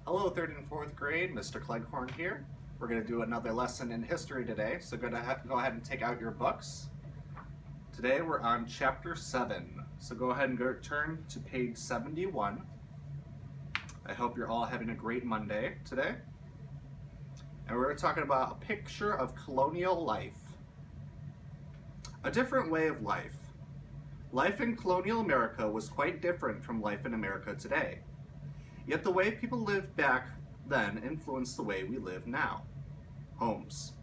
Hello, 3rd and 4th grade. Mr. Cleghorn here. We're going to do another lesson in history today, so go ahead and take out your books. Today we're on chapter 7, so go ahead and turn to page 71. I hope you're all having a great Monday today. And we're talking about a picture of colonial life. A different way of life. Life in colonial America was quite different from life in America today. Yet the way people lived back then influenced the way we live now. Homes.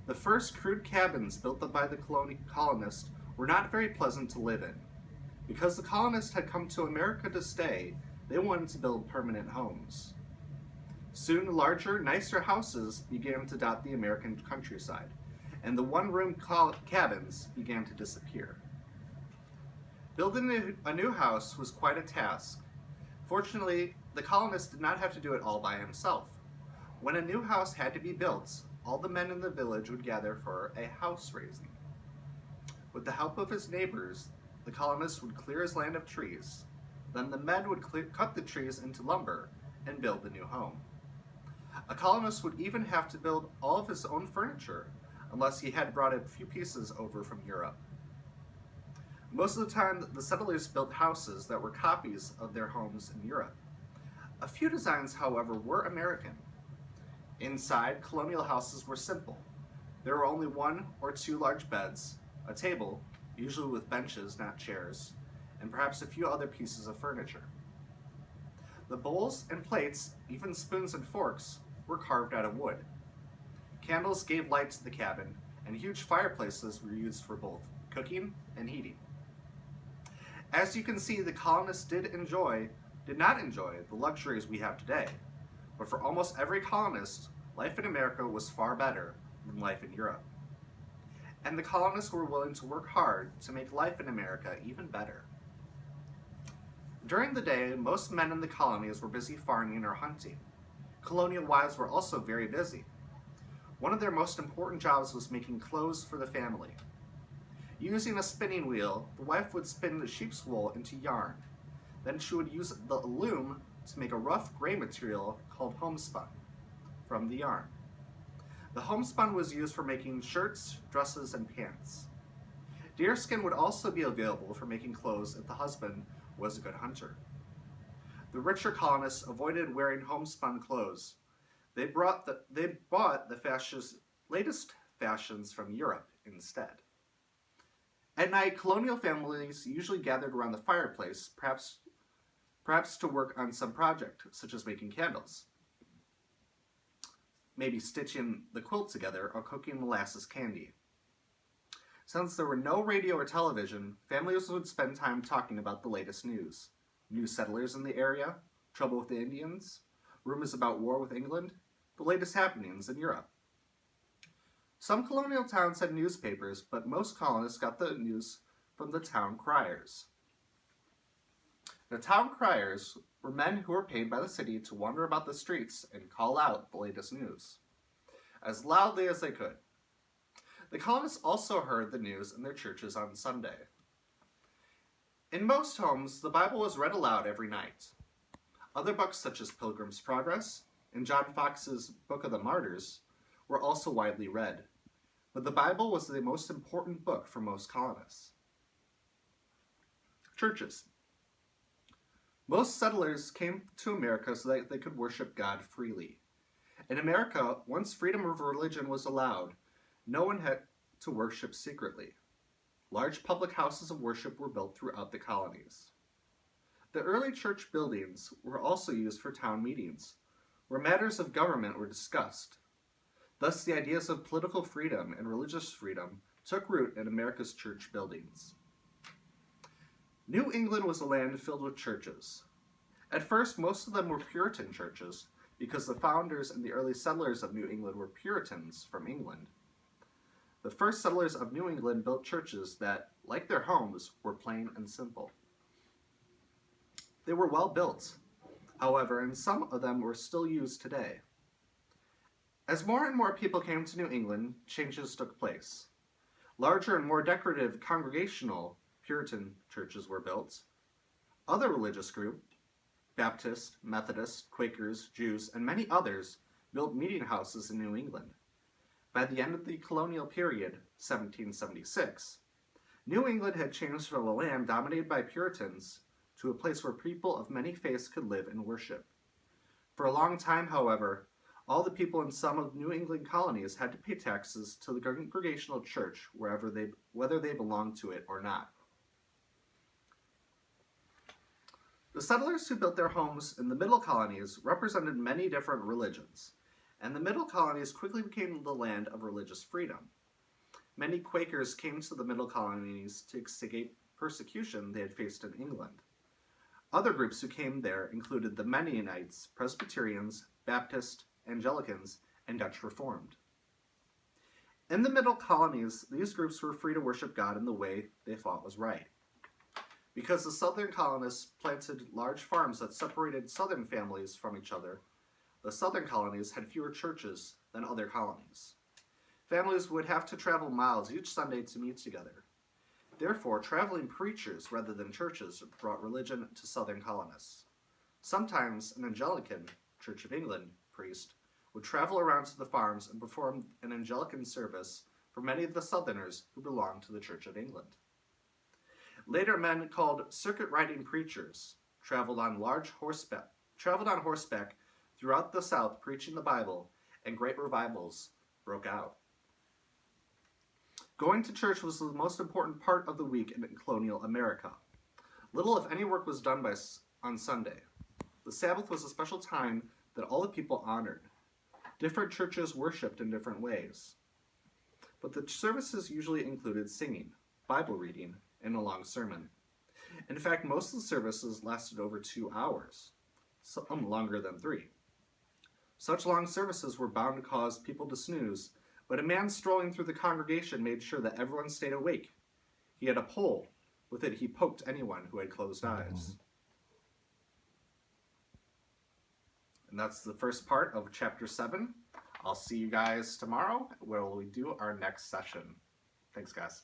The first crude cabins built by the colonists were not very pleasant to live in. Because the colonists had come to America to stay, they wanted to build permanent homes. Soon larger, nicer houses began to dot the American countryside, and the one-room cabins began to disappear. Building a new house was quite a task. Fortunately, the colonist did not have to do it all by himself. When a new house had to be built, all the men in the village would gather for a house raising. With the help of his neighbors, the colonist would clear his land of trees. Then the men would cut the trees into lumber and build the new home. A colonist would even have to build all of his own furniture, unless he had brought a few pieces over from Europe. Most of the time, the settlers built houses that were copies of their homes in Europe. A few designs, however, were American. Inside, colonial houses were simple. There were only one or two large beds, a table, usually with benches, not chairs, and perhaps a few other pieces of furniture. The bowls and plates, even spoons and forks, were carved out of wood. Candles gave light to the cabin, and huge fireplaces were used for both cooking and heating. As you can see, the colonists did not enjoy the luxuries we have today, but for almost every colonist, life in America was far better than life in Europe. And the colonists were willing to work hard to make life in America even better. During the day, most men in the colonies were busy farming or hunting. Colonial wives were also very busy. One of their most important jobs was making clothes for the family. Using a spinning wheel, the wife would spin the sheep's wool into yarn. Then she would use the loom to make a rough gray material called homespun from the yarn. The homespun was used for making shirts, dresses, and pants. Deerskin would also be available for making clothes if the husband was a good hunter. The richer colonists avoided wearing homespun clothes. They bought the latest fashions from Europe instead. At night, colonial families usually gathered around the fireplace, perhaps to work on some project, such as making candles, maybe stitching the quilt together, or cooking molasses candy. Since there were no radio or television, families would spend time talking about the latest news. New settlers in the area, trouble with the Indians, rumors about war with England, the latest happenings in Europe. Some colonial towns had newspapers, but most colonists got the news from the town criers. The town criers were men who were paid by the city to wander about the streets and call out the latest news, as loudly as they could. The colonists also heard the news in their churches on Sunday. In most homes, the Bible was read aloud every night. Other books such as Pilgrim's Progress and John Fox's Book of the Martyrs were also widely read. But the Bible was the most important book for most colonists. Churches. Most settlers came to America so that they could worship God freely. In America, once freedom of religion was allowed, no one had to worship secretly. Large public houses of worship were built throughout the colonies. The early church buildings were also used for town meetings, where matters of government were discussed. Thus, the ideas of political freedom and religious freedom took root in America's church buildings. New England was a land filled with churches. At first, most of them were Puritan churches, because the founders and the early settlers of New England were Puritans from England. The first settlers of New England built churches that, like their homes, were plain and simple. They were well built, however, and some of them were still used today. As more and more people came to New England, changes took place. Larger and more decorative congregational Puritan churches were built. Other religious groups, Baptists, Methodists, Quakers, Jews, and many others built meeting houses in New England. By the end of the colonial period, 1776, New England had changed from a land dominated by Puritans to a place where people of many faiths could live and worship. For a long time, however, all the people in some of New England colonies had to pay taxes to the Congregational Church whether they belonged to it or not. The settlers who built their homes in the Middle Colonies represented many different religions, and the Middle Colonies quickly became the land of religious freedom. Many Quakers came to the Middle Colonies to escape persecution they had faced in England. Other groups who came there included the Mennonites, Presbyterians, Baptists, Anglicans, and Dutch Reformed. In the Middle Colonies, these groups were free to worship God in the way they thought was right. Because the Southern colonists planted large farms that separated Southern families from each other, the Southern colonies had fewer churches than other colonies. Families would have to travel miles each Sunday to meet together. Therefore, traveling preachers rather than churches brought religion to Southern colonists. Sometimes an Anglican, Church of England, priest would travel around to the farms and perform an Anglican service for many of the Southerners who belonged to the Church of England. Later, men called circuit-riding preachers traveled on horseback throughout the South preaching the Bible, and great revivals broke out. Going to church was the most important part of the week in colonial America. Little, if any, work was done on Sunday. The Sabbath was a special time that all the people honored. Different churches worshipped in different ways. But the services usually included singing, Bible reading, and a long sermon. In fact, most of the services lasted over 2 hours, some longer than 3. Such long services were bound to cause people to snooze, but a man strolling through the congregation made sure that everyone stayed awake. He had a pole. With it, he poked anyone who had closed eyes. And that's the first part of Chapter 7. I'll see you guys tomorrow where we do our next session. Thanks, guys.